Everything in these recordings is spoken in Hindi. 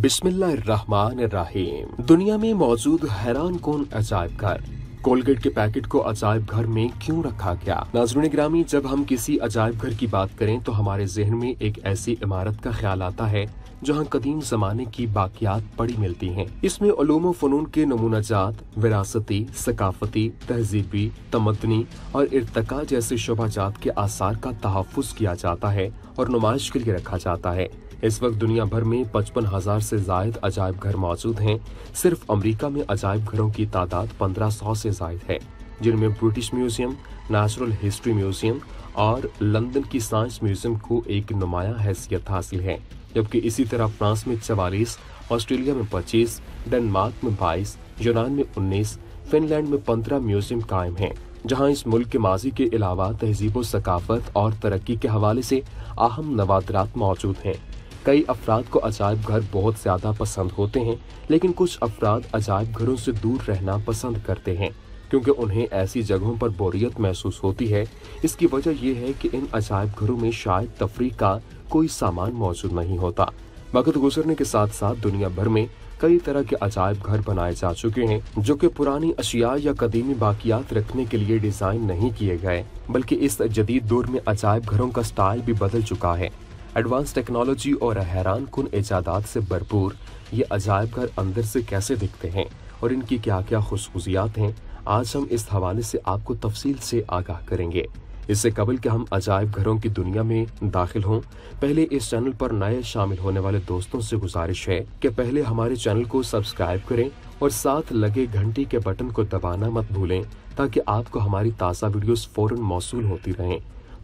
बिस्मिल्लाहिर्रहमानिर्रहीम। दुनिया में मौजूद हैरान कौन अजायब घर। कोलगेट के पैकेट को अजायब घर में क्यों रखा गया। नाज़रीन ग्रामी, जब हम किसी अजायब घर की बात करें तो हमारे जहन में एक ऐसी इमारत का ख्याल आता है जहां कदीम जमाने की बाकियात पड़ी मिलती हैं। इसमें उलूम फ़नून के नमूनाजात, विरासती, सकाफती, तहजीबी, तमद्दनी और इर्तका जैसे शोभाजात के आसार का तहफ़्फ़ुज़ किया जाता है और नुमाइश के लिए रखा जाता है। इस वक्त दुनिया भर में 55,000 से जायद अजायब घर मौजूद हैं। सिर्फ अमेरिका में अजायब घरों की तादाद 1500 से जायद है, जिनमें British museum, natural history museum और लंदन की साइंस म्यूजियम को एक नुमाया हैसियत हासिल है। जबकि इसी तरह फ्रांस में 44, ऑस्ट्रेलिया में 25, डेनमार्क में 22, यूनान में 19, फिनलैंड में 15 म्यूजियम कायम हैं, जहां इस मुल्क के माजी के अलावा तहजीब व सकाफत और तरक्की के हवाले से अहम नवादरात मौजूद हैं। कई अफराद को अजायब घर बहुत ज्यादा पसंद होते हैं, लेकिन कुछ अफराद अजायब घरों से दूर रहना पसंद करते हैं क्योंकि उन्हें ऐसी जगहों पर बोरियत महसूस होती है। इसकी वजह यह है कि इन अजायब घरों में शायद तफरीह का कोई सामान मौजूद नहीं होता। वक्त गुजरने के साथ साथ दुनिया भर में कई तरह के अजायब घर बनाए जा चुके हैं जो कि पुरानी अशिया या कदीमी बाकियात रखने के लिए डिजाइन नहीं किए गए, बल्कि इस जदीद दौर में अजायब घरों का स्टाइल भी बदल चुका है। एडवांस टेक्नोलॉजी और हैरान कुन इजादात से भरपूर ये अजायब घर अंदर से कैसे दिखते हैं और इनकी क्या क्या खुसूसियात हैं, आज हम इस हवाले से आपको तफसील से आगाह करेंगे। इससे कबल कि हम अजायब घरों की दुनिया में दाखिल हों, पहले इस चैनल पर नए शामिल होने वाले दोस्तों से गुजारिश है कि पहले हमारे चैनल को सब्सक्राइब करें और साथ लगे घंटी के बटन को दबाना मत भूलें ताकि आपको हमारी ताज़ा वीडियोस फौरन मौसूल होती रहें।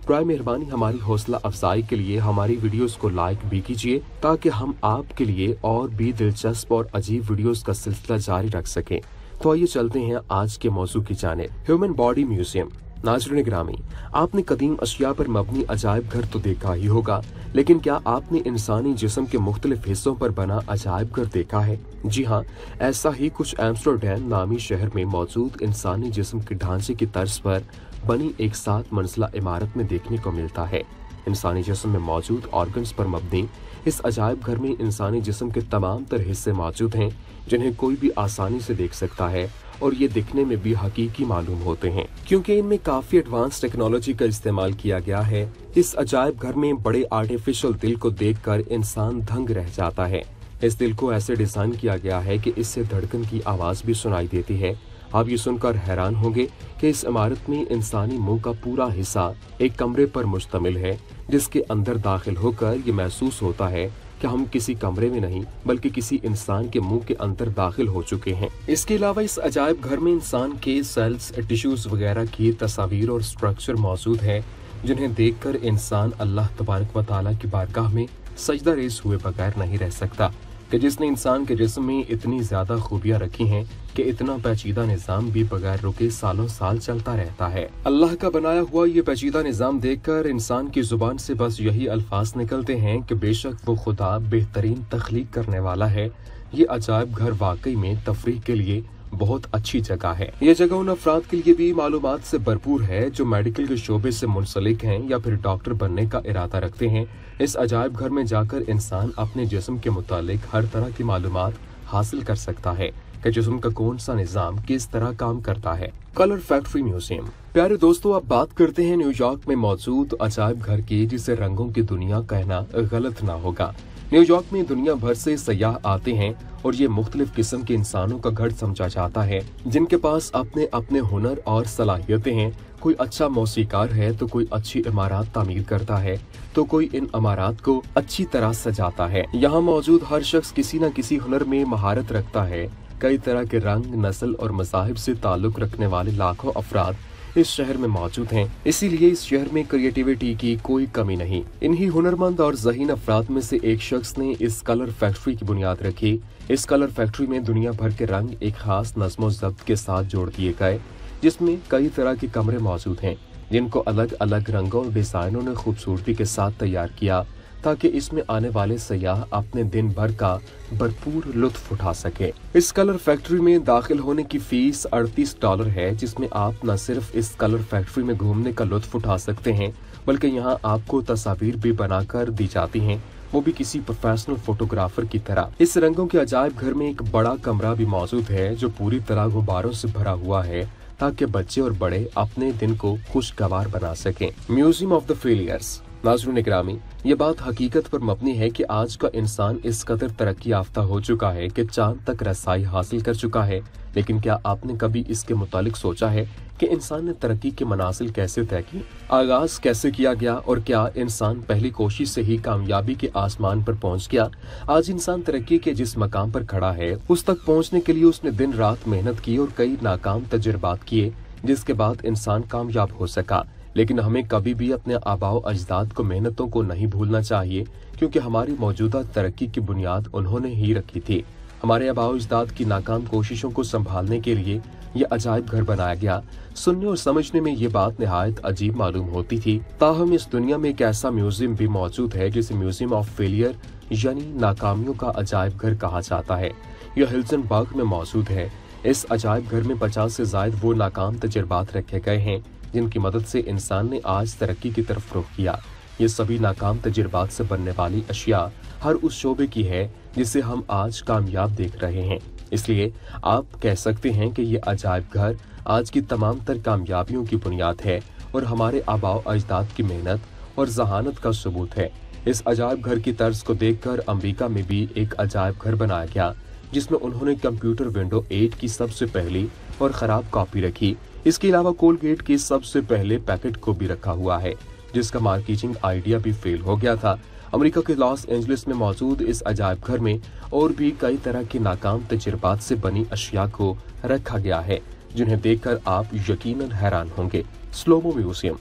बराए मेहरबानी हमारी हौसला अफजाई के लिए हमारी वीडियोस को लाइक भी कीजिए ताकि हम आपके लिए और भी दिलचस्प और अजीब वीडियोस का सिलसिला जारी रख सकें। तो आइए चलते हैं आज के मौजू की जानिब, ह्यूमन बॉडी म्यूजियम। नाज़रीन ग्रामी, आपने कदीम अशिया पर मबनी अजायब घर तो देखा ही होगा, लेकिन क्या आपने इंसानी जिस्म के मुख्तलिफ हिस्सों पर बना अजायब घर देखा है? जी हाँ, ऐसा ही कुछ एम्स्टरडैम नामी शहर में मौजूद इंसानी जिस्म के ढांचे की तर्ज पर बनी एक 7 मंजिला इमारत में देखने को मिलता है। इंसानी जिस्म में मौजूद ऑर्गन्स पर मबनी इस अजायब घर में इंसानी जिस्म के तमाम तर हिस्से मौजूद हैं जिन्हें कोई भी आसानी से देख सकता है और ये दिखने में भी हकीकी मालूम होते हैं क्योंकि इनमें काफी एडवांस टेक्नोलॉजी का इस्तेमाल किया गया है। इस अजायब घर में बड़े आर्टिफिशियल दिल को देखकर इंसान दंग रह जाता है। इस दिल को ऐसे डिजाइन किया गया है कि इससे धड़कन की आवाज भी सुनाई देती है। आप ये सुनकर हैरान होंगे कि इस इमारत में इंसानी मुंह का पूरा हिस्सा एक कमरे पर मुश्तमिल है, जिसके अंदर दाखिल होकर ये महसूस होता है कि हम किसी कमरे में नहीं बल्कि किसी इंसान के मुंह के अंदर दाखिल हो चुके हैं। इसके अलावा इस अजायब घर में इंसान के सेल्स, टिश्यूज वगैरह की तस्वीर और स्ट्रक्चर मौजूद है जिन्हें देखकर इंसान अल्लाह तबारक व तआला की बारगाह में सजदा रेज़ हुए बगैर नहीं रह सकता कि जिसने इंसान के जिस्म में इतनी ज्यादा खूबियां रखी हैं कि इतना पेचीदा निजाम भी बगैर रुके सालों साल चलता रहता है। अल्लाह का बनाया हुआ ये पेचीदा निजाम देखकर इंसान की जुबान से बस यही अल्फाज निकलते हैं कि बेशक वो खुदा बेहतरीन तख्लीक करने वाला है। ये अजायब घर वाकई में तफरीह के लिए बहुत अच्छी जगह है। ये जगह उन अफराद के लिए भी मालूमात से भरपूर है जो मेडिकल के शोबे से मुंसलिक हैं या फिर डॉक्टर बनने का इरादा रखते हैं। इस अजायब घर में जाकर इंसान अपने जिस्म के मुतालिक हर तरह की मालूमात हासिल कर सकता है कि जिस्म का कौन सा निजाम किस तरह काम करता है। Colour factory museum. प्यारे दोस्तों, अब बात करते हैं न्यूयॉर्क में मौजूद अजायब घर की, जिसे रंगों की दुनिया कहना गलत ना होगा। न्यूयॉर्क में दुनिया भर से सयाह आते हैं और ये मुख्तलिफ किस्म के इंसानों का घर समझा जाता है जिनके पास अपने अपने हुनर और सलाहियतें हैं। कोई अच्छा मौसीकार है तो कोई अच्छी इमारत तामीर करता है तो कोई इन इमारत को अच्छी तरह सजाता है। यहाँ मौजूद हर शख्स किसी न किसी हुनर में महारत रखता है। कई तरह के रंग, नस्ल और मज़ाहिब से ताल्लुक रखने वाले लाखों अफराद इस शहर में मौजूद हैं। इसीलिए इस शहर में क्रिएटिविटी की कोई कमी नहीं। इन्हीं हुनरमंद और ज़हीन अफराद में से एक शख्स ने इस कलर फैक्ट्री की बुनियाद रखी। इस कलर फैक्ट्री में दुनिया भर के रंग एक खास नज़्म ज़ब्त के साथ जोड़ दिए गए, जिसमें कई तरह के कमरे मौजूद हैं जिनको अलग अलग रंगों और डिजाइनों ने खूबसूरती के साथ तैयार किया ताकि इसमें आने वाले सयाह अपने दिन भर का भरपूर लुत्फ उठा सके। इस कलर फैक्ट्री में दाखिल होने की फीस $38 है, जिसमें आप न सिर्फ इस कलर फैक्ट्री में घूमने का लुत्फ उठा सकते हैं बल्कि यहाँ आपको तस्वीर भी बनाकर दी जाती हैं वो भी किसी प्रोफेशनल फोटोग्राफर की तरह। इस रंगों के अजायब घर में एक बड़ा कमरा भी मौजूद है जो पूरी तरह गुब्बारों से भरा हुआ है ताकि बच्चे और बड़े अपने दिन को खुशगवार बना सकें। Museum of the failures. नाज़रीन ग्रामी, ये बात हकीकत पर मबनी है कि आज का इंसान इस कदर तरक्की याफ्ता हो चुका है कि चांद तक रसाई हासिल कर चुका है, लेकिन क्या आपने कभी इसके मुतालिक सोचा है कि इंसान ने तरक्की के मनासिल कैसे तय की, आगाज कैसे किया गया और क्या इंसान पहली कोशिश से ही कामयाबी के आसमान पर पहुंच गया? आज इंसान तरक्की के जिस मकाम पर खड़ा है उस तक पहुंचने के लिए उसने दिन रात मेहनत की और कई नाकाम तजुर्बात किए, जिसके बाद इंसान कामयाब हो सका। लेकिन हमें कभी भी अपने आबाओ अजदाद को मेहनतों को नहीं भूलना चाहिए, क्योंकि हमारी मौजूदा तरक्की की बुनियाद उन्होंने ही रखी थी। हमारे आबाओ अजदाद की नाकाम कोशिशों को संभालने के लिए ये अजायब घर बनाया गया। सुनने और समझने में ये बात निहायत अजीब मालूम होती थी, ताहम इस दुनिया में एक ऐसा म्यूजियम भी मौजूद है जिसे म्यूजियम ऑफ फेलियर यानी नाकामियों का अजायब घर कहा जाता है। यह हिल्सनबर्ग में मौजूद है। इस अजायब घर में 50 से ज्यादा वो नाकाम तजुर्बात रखे गए हैं जिनकी मदद से इंसान ने आज तरक्की की तरफ रुख किया। ये सभी नाकाम तजुर्बात से बनने वाली अशिया हर उस शोबे की है जिसे हम आज कामयाब देख रहे हैं। इसलिए आप कह सकते हैं कि ये अजायब घर आज की तमाम तर कामयाबियों की बुनियाद है और हमारे आबाओ अजदाद की मेहनत और जहानत का सबूत है। इस अजायब घर की तर्ज को देखकर अमेरिका में भी एक अजायब घर बनाया गया जिसमें उन्होंने कंप्यूटर विंडो 8 की सबसे पहली और खराब कॉपी रखी। इसके अलावा कोलगेट के सबसे पहले पैकेट को भी रखा हुआ है जिसका मार्केटिंग आइडिया भी फेल हो गया था। अमेरिका के लॉस एंजलिस में मौजूद इस अजायब घर में और भी कई तरह की नाकाम तजुर्बात से बनी अशिया को रखा गया है जिन्हें देखकर आप यकीनन हैरान होंगे। Slomo museum.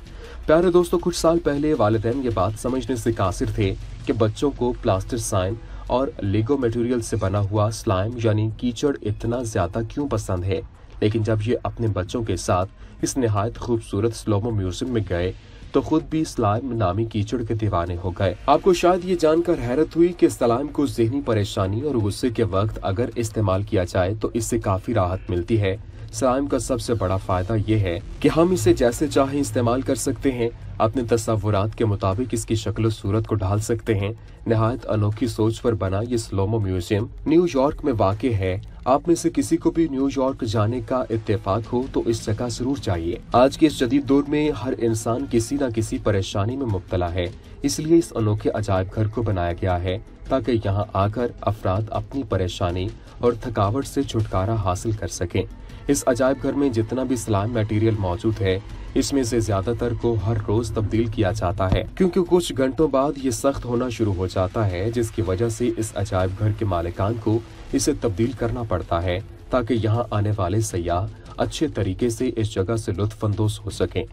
प्यारे दोस्तों, कुछ साल पहले वालिदैन ये बात समझने से कासिर थे कि बच्चों को प्लास्टर साइन और लेगो मटेरियल से बना हुआ स्लाइम यानी कीचड़ इतना ज्यादा क्यों पसंद है, लेकिन जब ये अपने बच्चों के साथ इस निहायत खूबसूरत स्लोमो म्यूजियम में गए तो खुद भी स्लाइम नामी कीचड़ के दीवाने हो गए। आपको शायद ये जानकर हैरत हुई कि स्लाइम को ज़हनी परेशानी और गुस्से के वक्त अगर इस्तेमाल किया जाए तो इससे काफी राहत मिलती है। स्लाइम का सबसे बड़ा फायदा ये है कि हम इसे जैसे चाहे इस्तेमाल कर सकते हैं, अपने तस्वुरात के मुताबिक इसकी शक्ल सूरत को ढाल सकते हैं। निहायत अनोखी सोच पर बना ये स्लोमो म्यूजियम न्यूयॉर्क में वाक़ है। आप में से किसी को भी न्यूयॉर्क जाने का इत्तेफाक हो तो इस जगह जरूर जाइए। आज के इस जदीद दौर में हर इंसान किसी न किसी परेशानी में मुब्तला है, इसलिए इस अनोखे अजायब घर को बनाया गया है ताकि यहाँ आकर अफराद अपनी परेशानी और थकावट से छुटकारा हासिल कर सकें। इस अजायब घर में जितना भी स्लाइम मटेरियल मौजूद है इसमें से ज्यादातर को हर रोज तब्दील किया जाता है, क्योंकि कुछ घंटों बाद ये सख्त होना शुरू हो जाता है, जिसकी वजह से इस अजायब घर के मालिकान को इसे तब्दील करना पड़ता है ताकि यहाँ आने वाले सयाह अच्छे तरीके से इस जगह से लुत्फानंदोज हो सकें।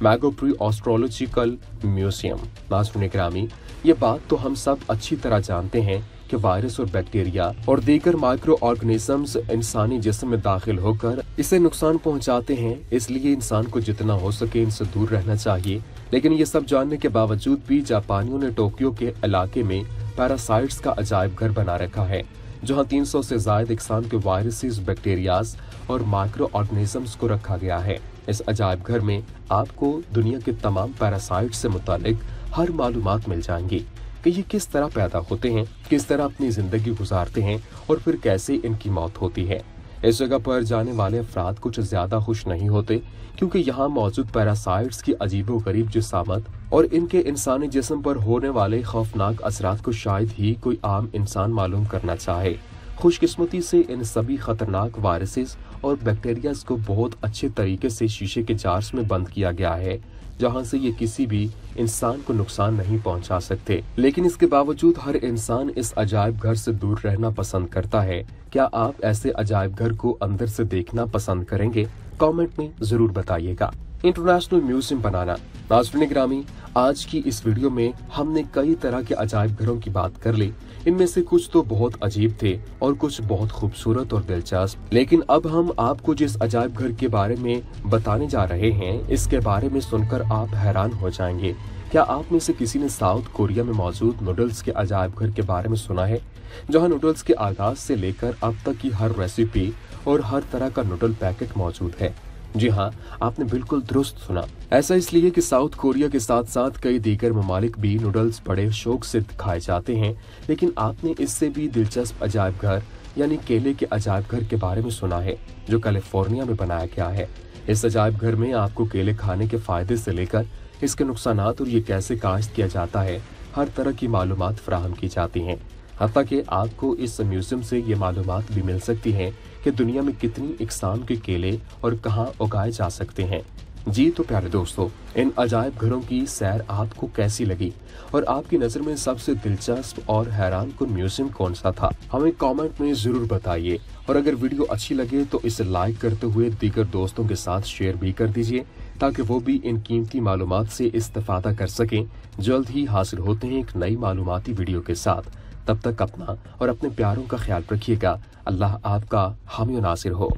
मैगोप्री एस्ट्रोलॉजिकल म्यूजियम। नाज़रीन ग्रामी, ये बात तो हम सब अच्छी तरह जानते हैं कि वायरस और बैक्टीरिया और दीगर माइक्रो ऑर्गेनिजम्स इंसानी जिस्म में दाखिल होकर इसे नुकसान पहुंचाते हैं, इसलिए इंसान को जितना हो सके इनसे दूर रहना चाहिए। लेकिन ये सब जानने के बावजूद भी जापानियों ने टोक्यो के इलाके में पैरासाइट्स का अजायब घर बना रखा है, जहां 300 से ज्यादा इकसाम के वायरसेस, बैक्टीरियाज और माइक्रो ऑर्गेनिजम्स को रखा गया है। इस अजायब घर में आपको दुनिया के तमाम पैरासाइट से मुतालिक हर मालूमात मिल जाएंगी कि ये किस तरह पैदा होते हैं, किस तरह अपनी जिंदगी गुजारते हैं और फिर कैसे इनकी मौत होती है। इस जगह पर जाने वाले अफराद कुछ ज्यादा खुश नहीं होते, क्योंकि यहाँ मौजूद पैरासाइट्स की अजीबोगरीब जिसामत और इनके इंसानी जिस्म पर होने वाले खौफनाक असरात को शायद ही कोई आम इंसान मालूम करना चाहे। खुशकिस्मती से इन सभी खतरनाक वायरसेस और बैक्टीरियाज को बहुत अच्छे तरीके से शीशे के जार्स में बंद किया गया है, जहां से ये किसी भी इंसान को नुकसान नहीं पहुंचा सकते। लेकिन इसके बावजूद हर इंसान इस अजायब घर से दूर रहना पसंद करता है। क्या आप ऐसे अजायब घर को अंदर से देखना पसंद करेंगे? कमेंट में जरूर बताइएगा। इंटरनेशनल म्यूजियम बनाना। नाज़रीन ग्रामी, आज की इस वीडियो में हमने कई तरह के अजायब घरों की बात कर ली। इनमें से कुछ तो बहुत अजीब थे और कुछ बहुत खूबसूरत और दिलचस्प। लेकिन अब हम आपको जिस अजायब घर के बारे में बताने जा रहे हैं, इसके बारे में सुनकर आप हैरान हो जाएंगे। क्या आप में से किसी ने साउथ कोरिया में मौजूद नूडल्स के अजायब घर के बारे में सुना है, जहां नूडल्स के आगाज से लेकर अब तक की हर रेसिपी और हर तरह का नूडल पैकेट मौजूद है? जी हाँ, आपने बिल्कुल दुरुस्त सुना। ऐसा इसलिए कि साउथ कोरिया के साथ साथ कई दीगर ममालिक भी नूडल्स बड़े शौक से खाए जाते हैं। लेकिन आपने इससे भी दिलचस्प अजायब घर यानी केले के अजायब घर के बारे में सुना है, जो कैलिफोर्निया में बनाया गया है। इस अजायब घर में आपको केले खाने के फायदे से लेकर इसके नुकसानात और ये कैसे काश्त किया जाता है, हर तरह की मालूमात फराहम की जाती हैं। हत्ता कि आपको इस म्यूजियम से ये मालूमात भी मिल सकती हैं कि दुनिया में कितनी इकसाम के केले और कहाँ उगाए जा सकते हैं। जी तो प्यारे दोस्तों, इन अजायब घरों की सैर आपको कैसी लगी और आपकी नज़र में सबसे दिलचस्प और हैरान कुन म्यूजियम कौन सा था, हमें कमेंट में ज़रूर बताइए। और अगर वीडियो अच्छी लगे तो इसे लाइक करते हुए दीगर दोस्तों के साथ शेयर भी कर दीजिए, ताकि वो भी इन कीमती मालूमात से इस्तेफादा कर सकें। जल्द ही हासिल होते हैं एक नई मालूमाती वीडियो के साथ। तब तक अपना और अपने प्यारों का ख्याल रखिएगा। अल्लाह आपका हामी नासिर हो।